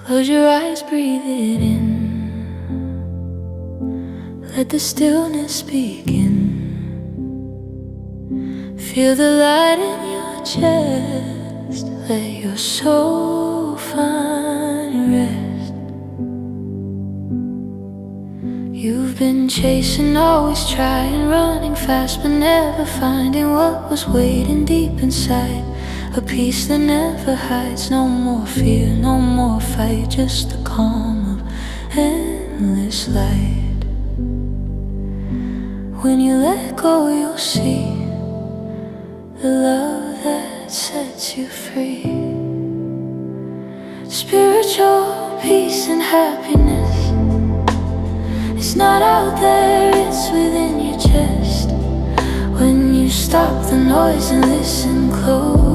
Close your eyes, breathe it in. Let the stillness begin. Feel the light in your chest. Let your soul find rest. You've been chasing, always trying, running fast, but never finding what was waiting deep inside. A peace that never hides. No more fear, no more fight, just the calm of endless light. When you let go, you'll see the love that sets you free. Spiritual peace and happiness. It's not out there, it's within your chest. When you stop the noise and listen close,